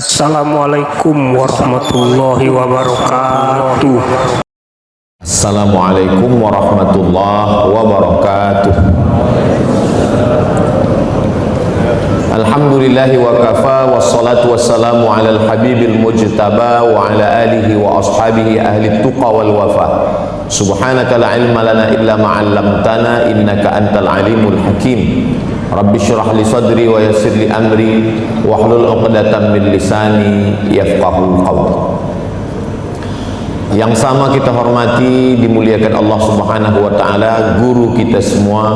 Assalamualaikum warahmatullahi wabarakatuh. Assalamualaikum warahmatullahi wabarakatuh. Alhamdulillahi wa kafa, wassalatu wassalamu ala al-habibil mujtaba wa ala alihi wa ashabihi ahli tuqa wal wafa. Subhanaka la ilma lana illa ma 'allamtana innaka antal alimul hakim. Rabbi syrah li sadri wa yassir li amri wahlul 'uqdatam min lisani yafqahu qawli. Yang sama kita hormati, dimuliakan Allah Subhanahu wa taala, guru kita semua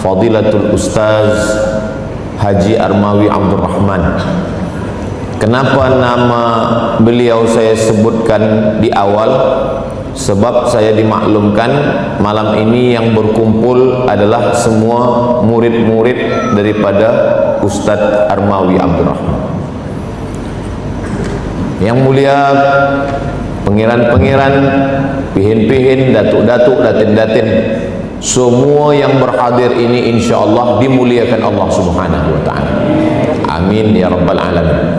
Fadilatul Ustaz Haji Armawi Abdul Rahman. Kenapa nama beliau saya sebutkan di awal? Sebab saya dimaklumkan malam ini yang berkumpul adalah semua murid-murid daripada Ustadz Armawi Abdul Rahman. Yang mulia pengiran-pengiran, pihin-pihin, datuk-datuk, datin-datin, semua yang berhadir ini insyaAllah dimuliakan Allah Subhanahu wa ta'ala. Amin ya rabbal alamin.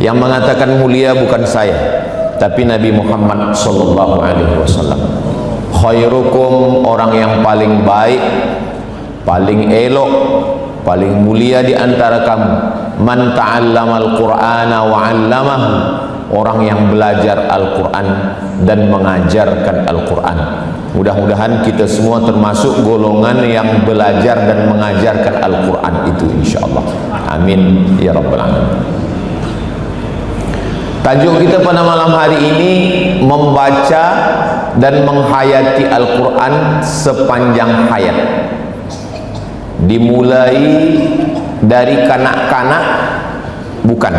Yang mengatakan mulia bukan saya, tapi Nabi Muhammad sallallahu alaihi wasallam. Khairukum, orang yang paling baik, paling elok, paling mulia di antara kamu, man ta'allamal qur'ana wa 'allamahu, orang yang belajar Al-Quran dan mengajarkan Al-Quran. Mudah-mudahan kita semua termasuk golongan yang belajar dan mengajarkan Al-Quran itu insyaAllah. Amin ya rabbal alamin. Tajuk kita pada malam hari ini membaca dan menghayati Al-Quran sepanjang hayat. Dimulai dari kanak-kanak, bukan,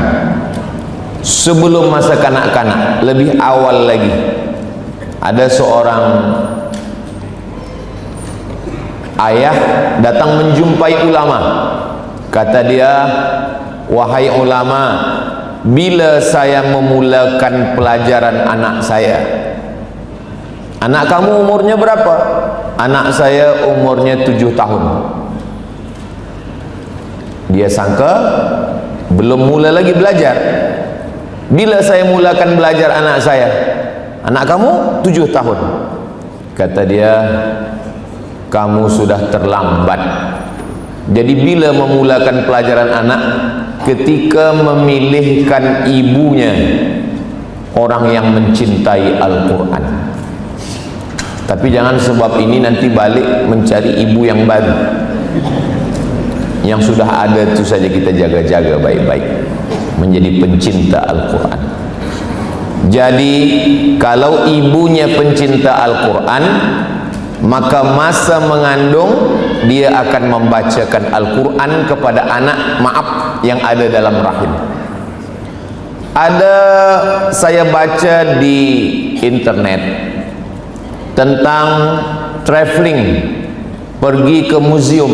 sebelum masa kanak-kanak, lebih awal lagi. Ada seorang ayah datang menjumpai ulama. Kata dia, wahai ulama, bila saya memulakan pelajaran anak saya? Anak kamu umurnya berapa? Anak saya umurnya 7 tahun. Dia sangka belum mula lagi belajar. Bila saya mulakan belajar anak saya? Anak kamu 7 tahun. Kata dia, kamu sudah terlambat. Jadi bila memulakan pelajaran anak? Ketika memilihkan ibunya, orang yang mencintai Al-Quran. Tapi jangan sebab ini nanti balik mencari ibu yang baru. Yang sudah ada itu saja kita jaga-jaga baik-baik, menjadi pencinta Al-Quran. Jadi kalau ibunya pencinta Al-Quran, maka masa mengandung dia akan membacakan Al-Quran kepada anak, maaf, yang ada dalam rahim. Ada, saya baca di internet tentang traveling, pergi ke museum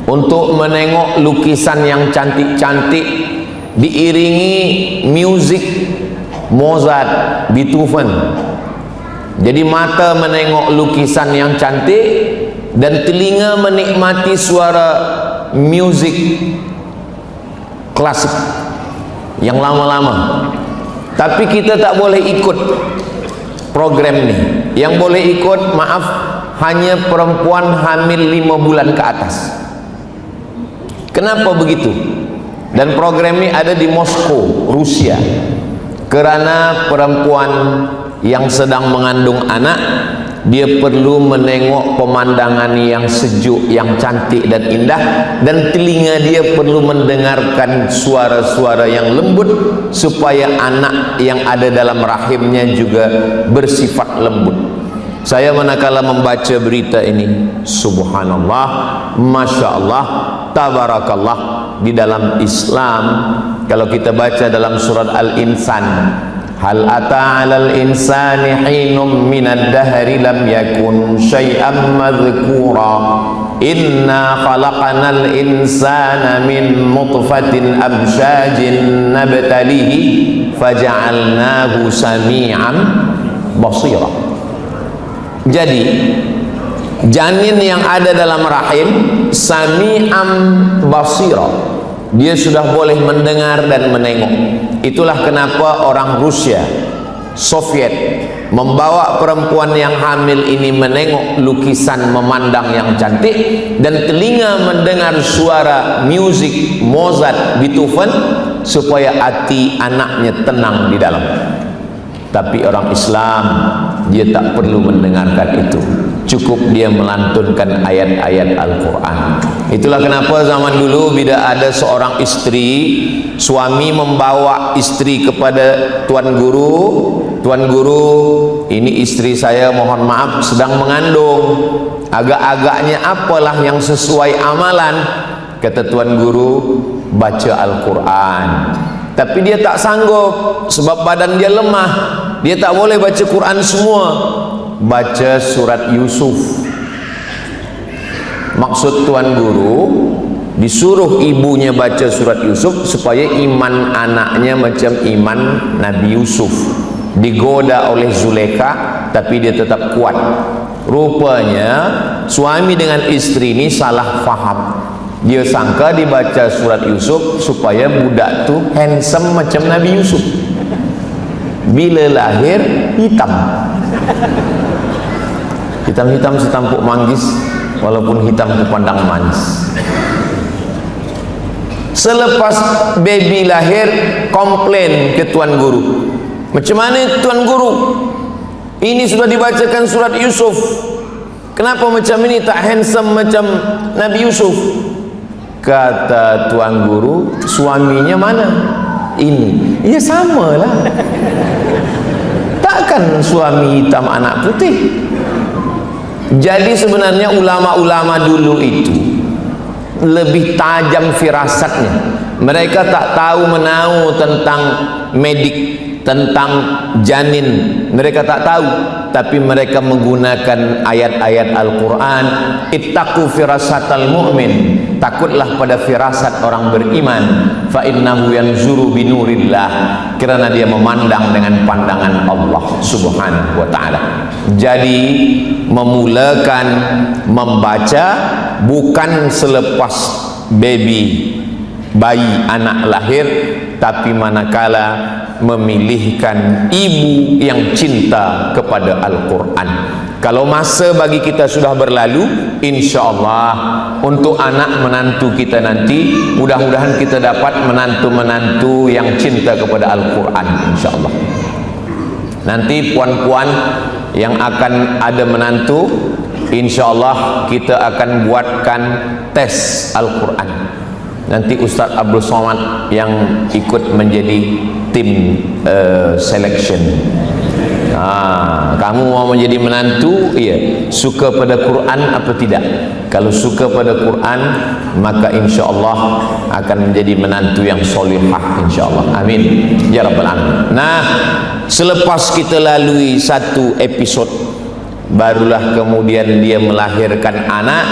untuk menengok lukisan yang cantik-cantik diiringi musik Mozart, Beethoven. Jadi mata menengok lukisan yang cantik dan telinga menikmati suara musik klasik yang lama-lama. Tapi kita tak boleh ikut program ni. Yang boleh ikut, maaf, hanya perempuan hamil 5 bulan ke atas. Kenapa begitu? Dan program ni ada di Moskow, Rusia. Kerana perempuan yang sedang mengandung anak, dia perlu menengok pemandangan yang sejuk, yang cantik dan indah, dan telinga dia perlu mendengarkan suara-suara yang lembut supaya anak yang ada dalam rahimnya juga bersifat lembut. Saya manakala membaca berita ini, subhanallah, masya Allah, tabarakallah, di dalam Islam, kalau kita baca dalam surat Al-Insan, hal ata 'alal insani hinum minad dahri lam yakun syai'an madhkura inna khalaqanal insana min nutfatin amsyajin nabtalihi faja'alnahu sami'an basira. Jadi janin yang ada dalam rahim sami'an basira, dia sudah boleh mendengar dan menengok. Itulah kenapa orang Rusia, Soviet membawa perempuan yang hamil ini menengok lukisan memandang yang cantik, dan telinga mendengar suara musik Mozart, Beethoven, supaya hati anaknya tenang di dalam. Tapi orang Islam, dia tak perlu mendengarkan itu, cukup dia melantunkan ayat-ayat Al-Quran. Itulah kenapa zaman dulu bila ada seorang istri, suami membawa istri kepada tuan guru, tuan guru, ini istri saya mohon maaf sedang mengandung, agak-agaknya apalah yang sesuai amalan. Kata tuan guru, baca Al-Quran. Tapi dia tak sanggup sebab badan dia lemah, dia tak boleh baca Quran semua. Baca surat Yusuf. Maksud tuan guru, disuruh ibunya baca surat Yusuf supaya iman anaknya macam iman Nabi Yusuf. Digoda oleh Zulekha tapi dia tetap kuat. Rupanya suami dengan istri ini salah faham. Dia sangka dibaca surat Yusuf supaya budak tu handsome macam Nabi Yusuf. Bila lahir hitam, hitam-hitam setampuk manggis, walaupun hitam kupandang manis. Selepas baby lahir, komplain ke tuan guru, macam mana tuan guru, ini sudah dibacakan surat Yusuf, kenapa macam ini, tak handsome macam Nabi Yusuf? Kata tuan guru, suaminya mana? Ini. Ya samalah. Takkan suami hitam anak putih. Jadi sebenarnya ulama-ulama dulu itu lebih tajam firasatnya. Mereka tak tahu menau tentang medik, tentang janin, mereka tak tahu, tapi mereka menggunakan ayat-ayat Al-Quran. Ittaqu firasatal mu'min, takutlah pada firasat orang beriman. Fa innahu yanzuru binurillah, kerana dia memandang dengan pandangan Allah Subhanahu wa ta'ala. Jadi memulakan membaca bukan selepas bayi anak lahir, tapi manakala memilihkan ibu yang cinta kepada Al-Quran. Kalau masa bagi kita sudah berlalu, insya-Allah untuk anak menantu kita nanti, mudah-mudahan kita dapat menantu-menantu yang cinta kepada Al-Quran, insya-Allah. Nanti puan-puan yang akan ada menantu, insya-Allah kita akan buatkan tes Al-Quran. Nanti Ustaz Abdul Somad yang ikut menjadi tim selection. Kamu mau menjadi menantu, iya, suka pada Quran apa tidak? Kalau suka pada Quran, maka insya-Allah akan menjadi menantu yang solihah, insya-Allah. Amin ya rabbal alamin. Nah, selepas kita lalui satu episod, barulah kemudian dia melahirkan anak.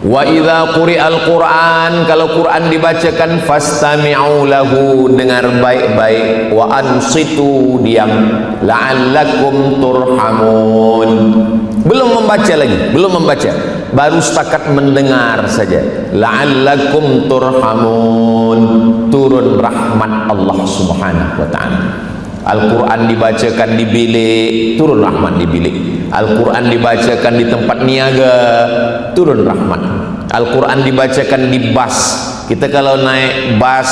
Wa idza quri'al Qur'an, kalau Quran dibacakan, fastami'u lahu, dengar baik-baik, wa ansitu, diam, la'allakum turhamun. Belum membaca lagi, belum membaca, baru setakat mendengar saja. La'allakum turhamun, turun rahmat Allah Subhanahu wa ta'ala. Al-Quran dibacakan di bilik, turun rahmat di bilik. Al-Quran dibacakan di tempat niaga, turun rahmat. Al-Quran dibacakan di bas. Kita kalau naik bas,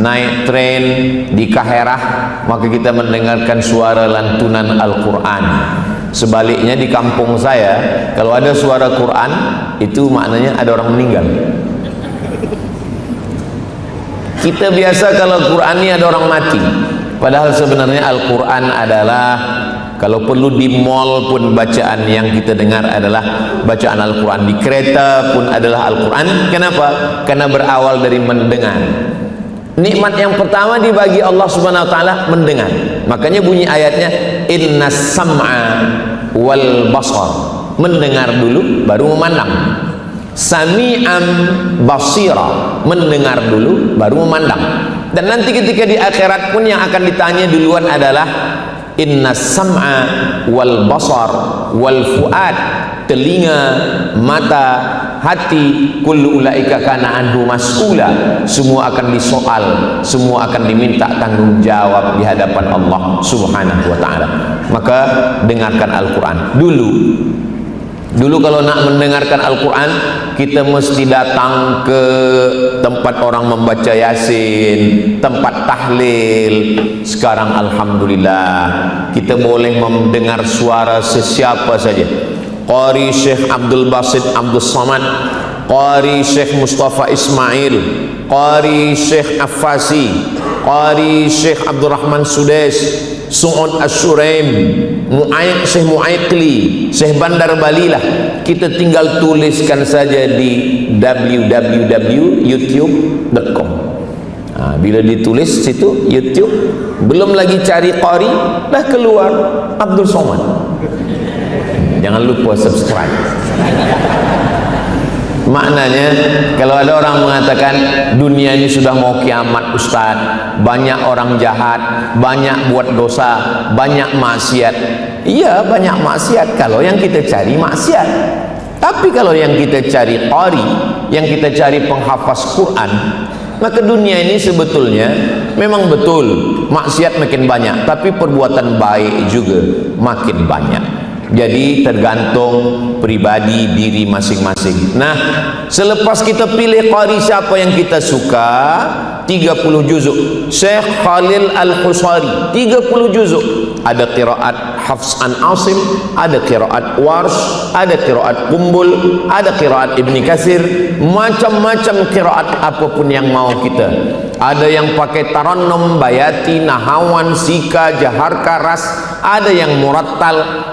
naik tren di Kaherah, maka kita mendengarkan suara lantunan Al-Quran. Sebaliknya di kampung saya, kalau ada suara Quran, itu maknanya ada orang meninggal. Kita biasa kalau Quran ini ada orang mati, padahal sebenarnya Al-Quran adalah, kalau perlu di mall pun bacaan yang kita dengar adalah bacaan Al-Quran, di kereta pun adalah Al-Quran. Kenapa? Karena berawal dari mendengar. Nikmat yang pertama dibagi Allah Subhanahu wa ta'ala, mendengar. Makanya bunyi ayatnya, innas sam'a wal basar, mendengar dulu baru memandang. Sami'an basira, mendengar dulu baru memandang. Dan nanti ketika di akhirat pun yang akan ditanya duluan adalah innas sam'a wal basar wal fuad, telinga, mata, hati, kullu ulaika kana anhu mas'ula, semua akan disoal, semua akan diminta tanggung jawab di hadapan Allah Subhanahu wa taala. Maka dengarkan Al-Quran dulu kalau nak mendengarkan Al-Quran, kita mesti datang ke tempat orang membaca Yasin, tempat tahlil. Sekarang alhamdulillah kita boleh mendengar suara sesiapa saja. Qari Syekh Abdul Basit Abdul Samad, Qari Syekh Mustafa Ismail, Qari Syekh Affasi, Qari Syekh Abdul Rahman Sudes, Su'ud Asyuraim, Syekh Mu'aikli, Syekh Bandar Balilah. Kita tinggal tuliskan saja di www.youtube.com. Bila ditulis situ YouTube, belum lagi cari qari, dah keluar Abdul Somad. Jangan lupa subscribe. Maknanya, kalau ada orang mengatakan dunia ini sudah mau kiamat Ustaz, banyak orang jahat, banyak buat dosa, banyak maksiat. Iya, banyak maksiat kalau yang kita cari maksiat. Tapi kalau yang kita cari qari, yang kita cari penghafaz Quran, maka dunia ini sebetulnya memang betul maksiat makin banyak, tapi perbuatan baik juga makin banyak. Jadi tergantung pribadi diri masing-masing. Nah, selepas kita pilih qari siapa yang kita suka, 30 juzuk. Syekh Khalil Al-Husari 30 juzuk. Ada qiraat Hafs an Asim, ada qiraat Warsh, ada qiraat Kumbul, ada qiraat Ibni Katsir, macam-macam qiraat apapun yang mau kita. Ada yang pakai tarannum, bayati, nahawan, sika, jaharka, ras, ada yang murattal.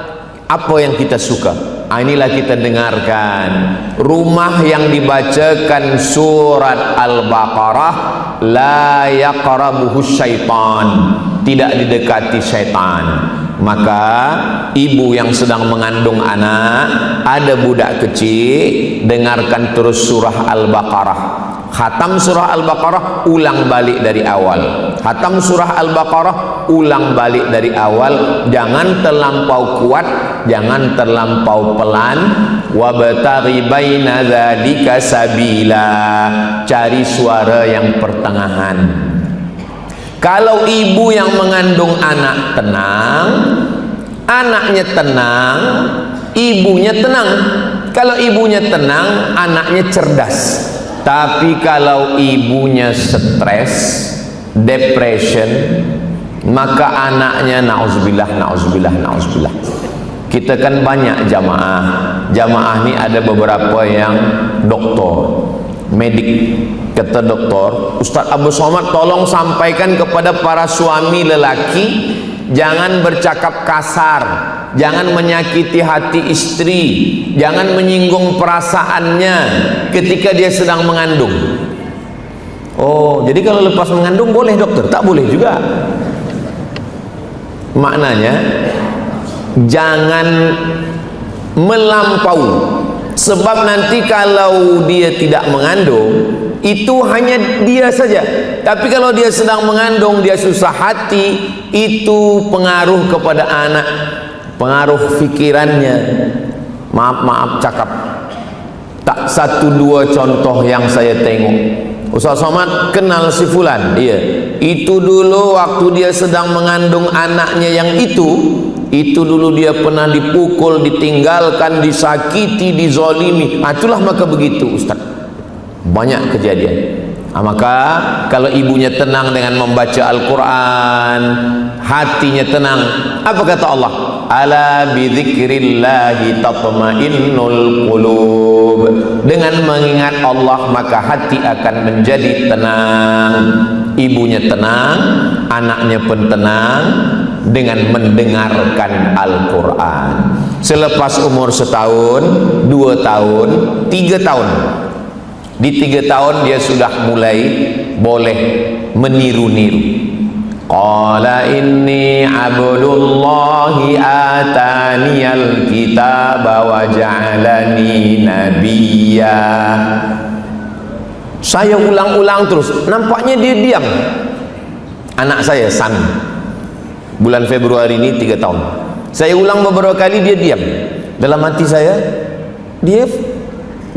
Apa yang kita suka, inilah kita dengarkan. Rumah yang dibacakan surat Al-Baqarah, la yaqrabuhu syaitan, tidak didekati syaitan. Maka ibu yang sedang mengandung anak, ada budak kecil, dengarkan terus surah Al-Baqarah. Khatam surah Al-Baqarah, ulang balik dari awal. Khatam surah Al-Baqarah, ulang balik dari awal. Jangan terlampau kuat, jangan terlampau pelan. Wabtaghi baina dzalika sabila, cari suara yang pertengahan. Kalau ibu yang mengandung anak tenang, anaknya tenang, ibunya tenang. Kalau ibunya tenang, anaknya cerdas. Tapi kalau ibunya stres, depression, maka anaknya na'udzubillah. Kita kan banyak jamaah ni ada beberapa yang doktor, medik. Kata doktor, Ustaz Abu Somad, tolong sampaikan kepada para suami lelaki, jangan bercakap kasar, jangan menyakiti hati istri, jangan menyinggung perasaannya ketika dia sedang mengandung. Oh, jadi kalau lepas mengandung boleh dokter? Tak boleh juga. Maknanya jangan melampau, sebab nanti kalau dia tidak mengandung, itu hanya dia saja. Tapi kalau dia sedang mengandung, dia susah hati, itu pengaruh kepada anak, pengaruh fikirannya. Maaf cakap, tak satu dua contoh yang saya tengok. Ustaz Somad kenal si fulan, iya, itu dulu waktu dia sedang mengandung anaknya yang itu dulu dia pernah dipukul, ditinggalkan, disakiti, dizolimi. Itulah maka begitu Ustaz, banyak kejadian. Maka kalau ibunya tenang dengan membaca Al-Quran, hatinya tenang. Apa kata Allah? Ala bidzikrillahi tatmainnul qulub. Dengan mengingat Allah maka hati akan menjadi tenang. Ibunya tenang, anaknya pun tenang dengan mendengarkan Al-Quran. Selepas umur 1 tahun, 2 tahun, 3 tahun, di 3 tahun dia sudah mulai boleh meniru-niru. Qala inni abdullahi ataniyal kitaba wa ja'alani nabiyya. Saya ulang-ulang terus, nampaknya dia diam. Anak saya San, bulan Februari ini 3 tahun. Saya ulang beberapa kali, dia diam. Dalam hati saya, dia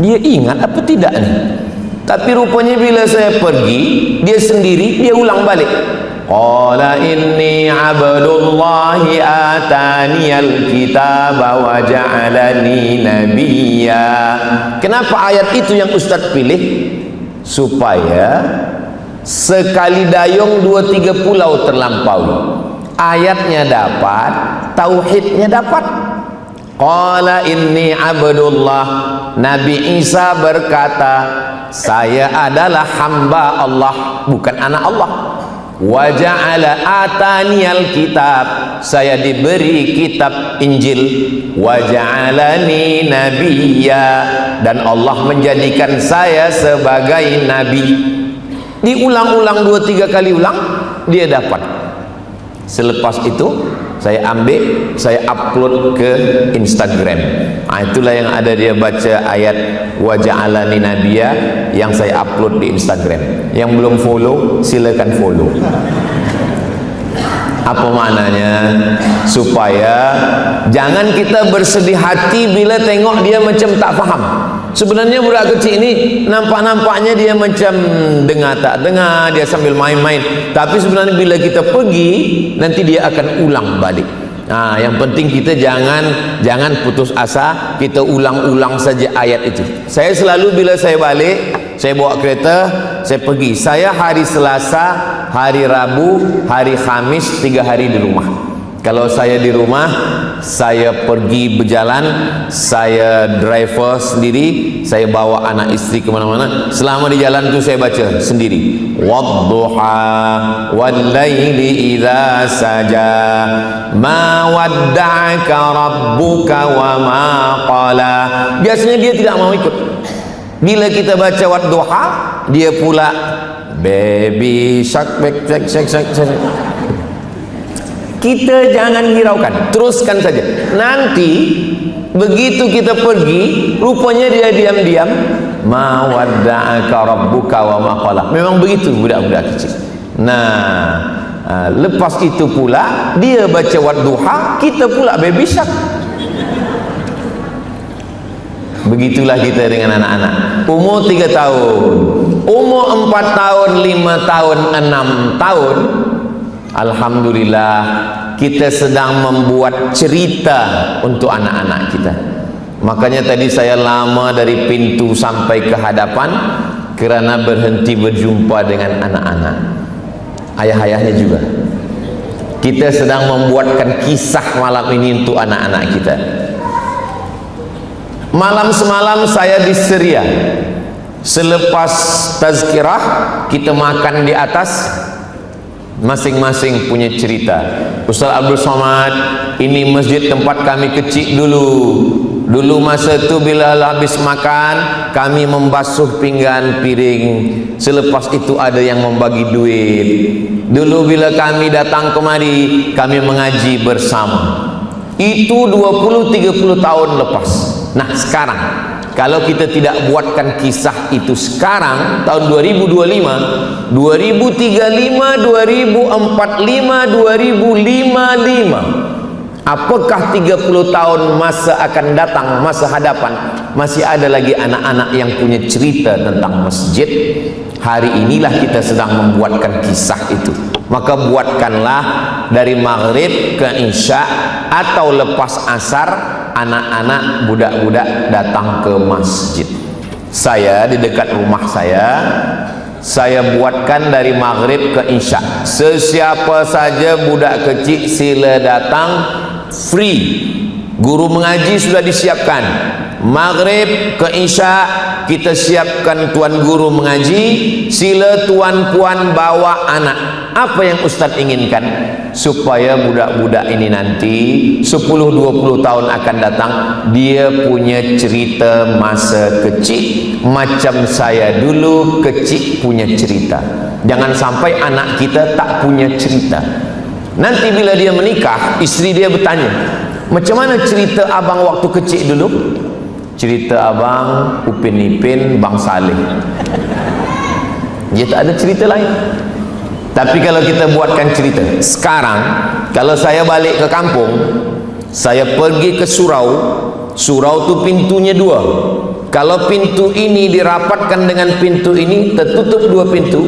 Dia ingat apa tidak nih? Tapi rupanya bila saya pergi, dia sendiri, dia ulang balik. Qala inni abdullahi ataniyal kitaba wa ja'alani nabiyya. Kenapa ayat itu yang Ustaz pilih? Supaya sekali dayung 2-3 pulau terlampaui. Ayatnya dapat, tauhidnya dapat. Qala inni abdullah. Nabi Isa berkata, saya adalah hamba Allah, bukan anak Allah. Wa ja'ala ataniyal kitab, saya diberi kitab Injil. Wa ja'alani nabiyya, dan Allah menjadikan saya sebagai nabi. Diulang-ulang 2-3 kali ulang, dia dapat. Selepas itu saya ambil, saya upload ke Instagram. Itulah yang ada dia baca ayat wa ja'alani nabiyya yang saya upload di Instagram. Yang belum follow, silakan follow. Apa maknanya? Supaya jangan kita bersedih hati bila tengok dia macam tak faham. Sebenarnya budak kecil ini nampak-nampaknya dia macam dengar tak dengar, dia sambil main-main. Tapi sebenarnya bila kita pergi, nanti dia akan ulang balik. Yang penting kita jangan putus asa, kita ulang-ulang saja ayat itu. Saya selalu bila saya balik, saya bawa kereta, saya pergi. Saya hari Selasa, hari Rabu, hari Khamis, 3 hari di rumah. Kalau saya di rumah, saya pergi berjalan, saya driver sendiri, saya bawa anak istri kemana-mana. Selama di jalan itu saya baca sendiri. Wadduha wal-laili idza saja ma wadda'aka rabbuka wa ma qala. Biasanya dia tidak mau ikut. Bila kita baca wadduha, dia pula baby shark, shark, shark, shark, shark. Kita jangan hiraukan, teruskan saja. Nanti begitu kita pergi, rupanya dia diam-diam, ma wadda'aka rabbuka wa ma qala. Memang begitu budak-budak kecil. Lepas itu pula dia baca wadduha, kita pula baby shark. Begitulah kita dengan anak-anak. Umur 3 tahun, umur 4 tahun, 5 tahun, 6 tahun. Alhamdulillah, kita sedang membuat cerita untuk anak-anak kita. Makanya tadi saya lama dari pintu sampai ke hadapan kerana berhenti berjumpa dengan anak-anak, ayah-ayahnya juga. Kita sedang membuatkan kisah malam ini untuk anak-anak kita. Malam semalam saya di Syria. Selepas tazkirah, kita makan di atas. Masing-masing punya cerita. Ustaz Abdul Somad, ini masjid tempat kami kecil dulu. Dulu masa itu bila habis makan, kami membasuh pinggan piring. Selepas itu ada yang membagi duit. Dulu bila kami datang kemari, kami mengaji bersama. Itu 20-30 tahun lepas. Nah sekarang, kalau kita tidak buatkan kisah itu sekarang, tahun 2025, 2035, 2045, 2055, apakah 30 tahun masa akan datang, masa hadapan, masih ada lagi anak-anak yang punya cerita tentang masjid? Hari inilah kita sedang membuatkan kisah itu. Maka buatkanlah dari maghrib ke isya atau lepas asar, anak-anak, budak-budak datang ke masjid. Saya di dekat rumah saya buatkan dari maghrib ke isya. Sesiapa saja budak kecil sila datang, free. Guru mengaji sudah disiapkan. Maghrib ke isya kita siapkan tuan guru mengaji. Sila tuan puan bawa anak. Apa yang Ustaz inginkan? Supaya budak-budak ini nanti 10-20 tahun akan datang, dia punya cerita masa kecil macam saya dulu kecil punya cerita. Jangan sampai anak kita tak punya cerita. Nanti bila dia menikah, isteri dia bertanya, macam mana cerita abang waktu kecil dulu? Cerita abang Upin Ipin, Bang Saleh. Dia tak ada cerita lain. Tapi kalau kita buatkan cerita sekarang, kalau saya balik ke kampung, saya pergi ke surau. Surau tu pintunya 2. Kalau pintu ini dirapatkan dengan pintu ini, tertutup dua pintu,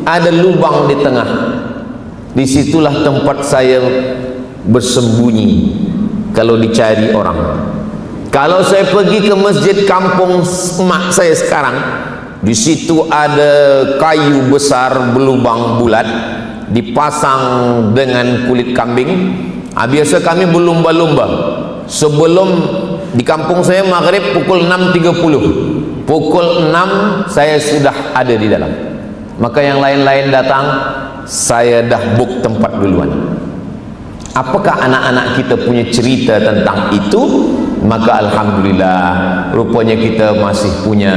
ada lubang di tengah. Disitulah tempat saya bersembunyi kalau dicari orang. Kalau saya pergi ke masjid kampung emak saya sekarang, di situ ada kayu besar berlubang bulat, dipasang dengan kulit kambing. Biasa kami berlumba-lumba. Sebelum di kampung saya maghrib pukul 6.30, pukul 6 saya sudah ada di dalam. Maka yang lain-lain datang, saya dah book tempat duluan. Apakah anak-anak kita punya cerita tentang itu? Maka alhamdulillah, rupanya kita masih punya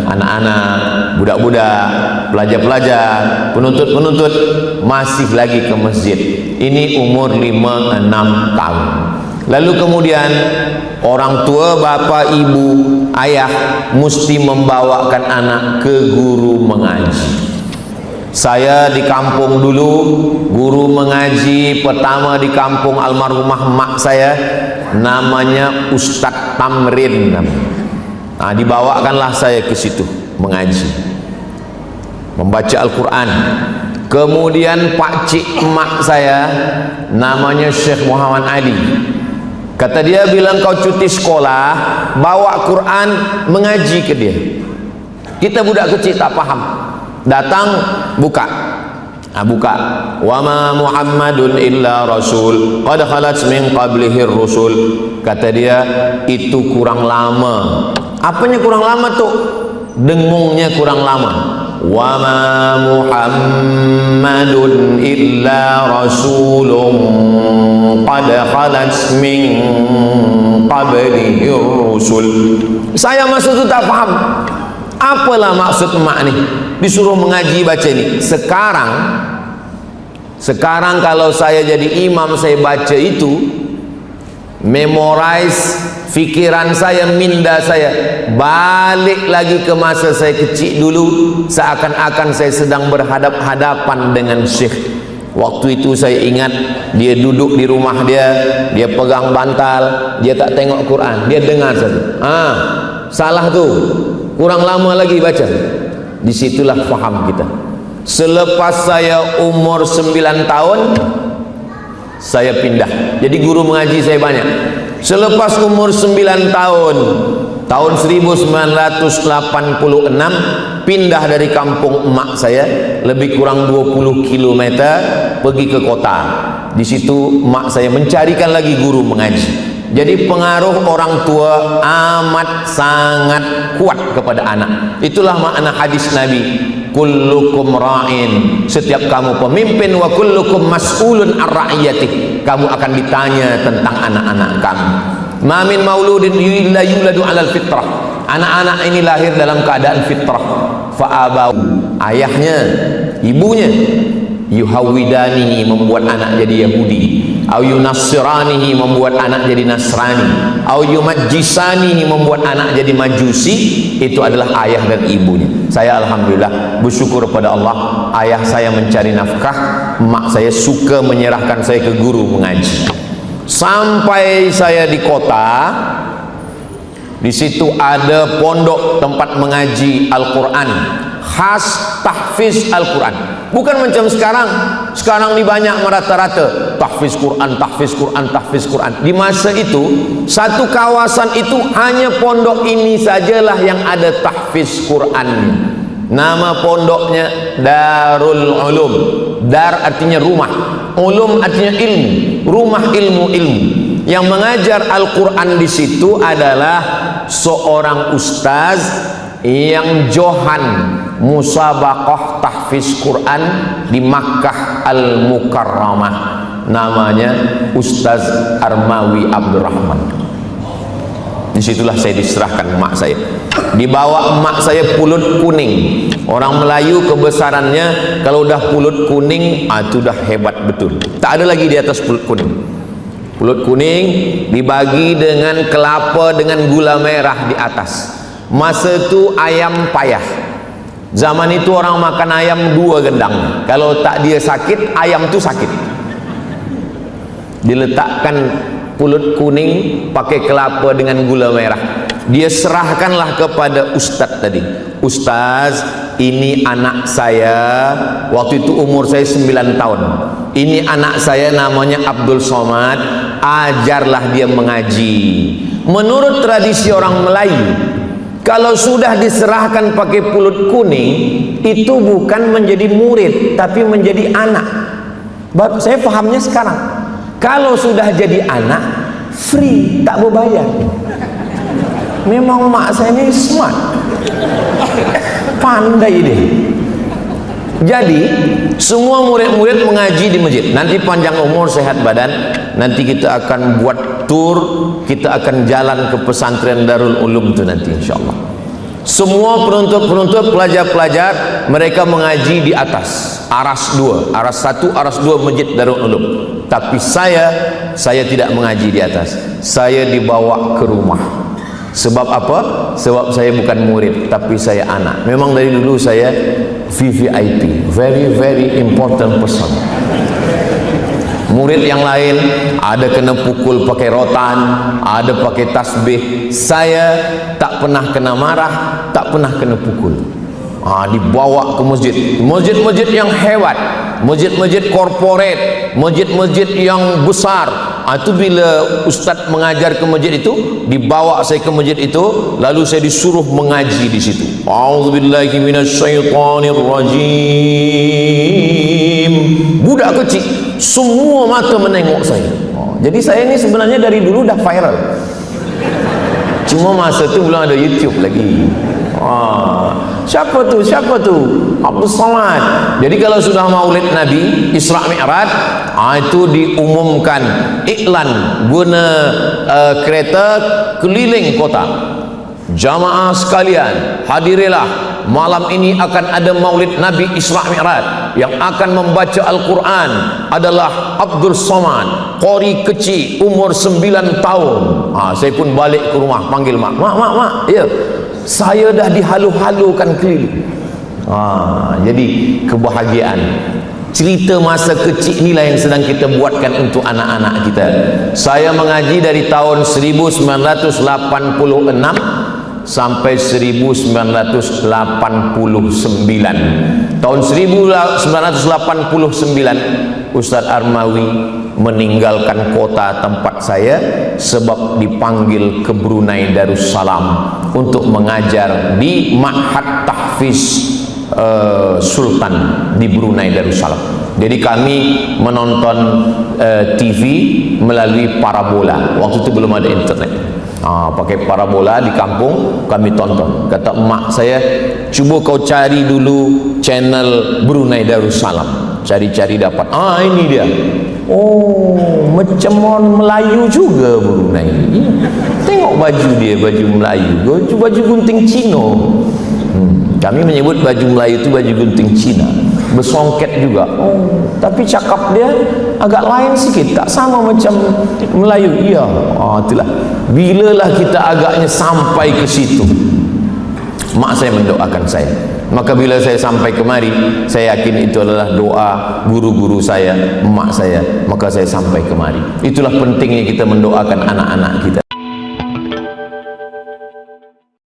anak-anak, budak-budak, pelajar-pelajar, penuntut-penuntut masih lagi ke masjid. Ini umur 5-6 tahun. Lalu kemudian orang tua, bapa, ibu, ayah mesti membawakan anak ke guru mengaji. Saya di kampung dulu, guru mengaji pertama di kampung almarhumah mak saya, namanya Ustadz Tamrin. Dibawakanlah saya ke situ mengaji, membaca Al-Quran. Kemudian pakcik emak saya namanya Syekh Muhammad Ali. Kata dia, bilang kau cuti sekolah, bawa Quran mengaji ke dia. Kita budak kecil tak paham. Datang, buka. Buka. Wa ma Muhammadun illa rasul qad khalat min qablihi rusul. Kata dia, itu kurang lama. Apanya kurang lama tuh? Dengungnya kurang lama. Wa ma Muhammadun illa rasulun qad khalat min qablihi rusul. Saya masuk itu tak paham. Apalah maksud emak nih disuruh mengaji baca ini. Sekarang kalau saya jadi imam, saya baca itu, memorize, fikiran saya, minda saya balik lagi ke masa saya kecil dulu, seakan-akan saya sedang berhadap-hadapan dengan syekh. Waktu itu saya ingat dia duduk di rumah dia pegang bantal, dia tak tengok Quran, dia dengar saja. Salah tuh, kurang lama lagi baca. Disitulah faham kita. Selepas saya umur 9 tahun, saya pindah. Jadi guru mengaji saya banyak. Selepas umur 9 tahun, tahun 1986, pindah dari kampung emak saya, lebih kurang 20 km, pergi ke kota. Di situ emak saya mencarikan lagi guru mengaji. Jadi pengaruh orang tua amat sangat kuat kepada anak. Itulah makna hadis Nabi, kullukum ra'in, setiap kamu pemimpin, wa kullukum mas'ulun ar-ra'iyatih, kamu akan ditanya tentang anak-anak kamu. Ma min mauludin illa yuladu 'alal fitrah, anak-anak ini lahir dalam keadaan fitrah. Fa abau, ayahnya, ibunya, yuhawidani, membuat anak jadi Yahudi, au yunassiranihi, membuat anak jadi Nasrani, au yumajjisanihi, membuat anak jadi Majusi. Itu adalah ayah dan ibunya. Saya alhamdulillah bersyukur kepada Allah, ayah saya mencari nafkah, emak saya suka menyerahkan saya ke guru mengaji. Sampai saya di kota, di situ ada pondok tempat mengaji Al-Quran, khas tahfiz Al-Quran. Bukan macam sekarang. Sekarang ini banyak merata-rata tahfiz Quran, tahfiz Quran, tahfiz Quran. Di masa itu, satu kawasan itu hanya pondok ini sajalah yang ada tahfiz Quran. Nama pondoknya Darul Ulum. Dar artinya rumah, ulum artinya ilmu, rumah ilmu-ilmu. Yang mengajar Al-Quran di situ adalah seorang ustaz yang johan musabaqah tahfiz Quran di Makkah Al-Mukarramah, namanya Ustaz Armawi Abdurrahman. Disitulah saya diserahkan emak saya. Dibawa emak saya pulut kuning. Orang Melayu kebesarannya kalau udah pulut kuning, itu udah hebat betul. Tak ada lagi di atas pulut kuning. Pulut kuning dibagi dengan kelapa dengan gula merah di atas. Masa itu ayam payah. Zaman itu orang makan ayam 2 gendang. Kalau tak dia sakit, ayam tu sakit. Diletakkan pulut kuning pakai kelapa dengan gula merah. dia serahkanlah kepada ustaz tadi. Ustaz, ini anak saya, waktu itu umur saya 9 tahun. Ini anak saya namanya Abdul Somad, ajarlah dia mengaji. Menurut tradisi orang Melayu, kalau sudah diserahkan pakai pulut kuning, itu bukan menjadi murid, tapi menjadi anak. Baru saya pahamnya sekarang. Kalau sudah jadi anak, free, tak berbayar. Memang mak saya ini smart, pandai dia. Jadi semua murid-murid mengaji di masjid. Nanti panjang umur, sehat badan, nanti kita akan buat tour, kita akan jalan ke pesantren Darul Ulum itu nanti insyaallah. Semua penuntut-penuntut, pelajar-pelajar, mereka mengaji di atas aras 2, aras 1, aras 2 masjid Darul Ulum. Tapi saya tidak mengaji di atas. Saya dibawa ke rumah. Sebab apa? Sebab saya bukan murid, tapi saya anak. Memang dari dulu saya VVIP, very very important person. Murid yang lain ada kena pukul pakai rotan, ada pakai tasbih. Saya tak pernah kena marah, tak pernah kena pukul. Dibawa ke masjid, masjid-masjid yang hebat, masjid-masjid korporat, masjid-masjid yang besar. Itu bila ustaz mengajar ke masjid itu, dibawa saya ke masjid itu, lalu saya disuruh mengaji di situ. A'udzubillahi minasyaitonirrajim. Budak kecil, semua mata menengok saya. Jadi saya ini sebenarnya dari dulu dah viral. Cuma masa itu belum ada YouTube lagi. Siapa tu? Abdul Somad. Jadi kalau sudah Maulid Nabi Isra Mi'raj, itu diumumkan iklan guna kereta keliling kota. Jamaah sekalian, hadirilah, malam ini akan ada Maulid Nabi Isra Mi'raj. Yang akan membaca Al-Quran adalah Abdul Somad, qori kecil, umur 9 tahun. Saya pun balik ke rumah, panggil mak, ya, saya dah dihalu-halukan keliling. Jadi kebahagiaan. Cerita masa kecil inilah yang sedang kita buatkan untuk anak-anak kita. Saya mengaji dari tahun 1986 sampai 1989. Tahun 1989 Ustaz Armawi meninggalkan kota tempat saya sebab dipanggil ke Brunei Darussalam untuk mengajar di Ma'had Tahfiz Sultan di Brunei Darussalam. Jadi kami menonton TV melalui parabola. Waktu itu belum ada internet. Pakai parabola di kampung kami tonton. Kata emak saya, cuba kau cari dulu channel Brunei Darussalam, cari-cari dapat. Ini dia. Macam orang Melayu juga Brunei. Tengok baju dia, baju Melayu, baju gunting Cina. Kami menyebut baju Melayu itu baju gunting Cina, bersongket juga. Tapi cakap dia agak lain sikit, tak sama macam Melayu. Iya, itulah. Bilalah kita agaknya sampai ke situ, mak saya mendoakan saya. Maka bila saya sampai kemari, saya yakin itu adalah doa guru-guru saya, emak saya. Maka saya sampai kemari. Itulah pentingnya kita mendoakan anak-anak kita.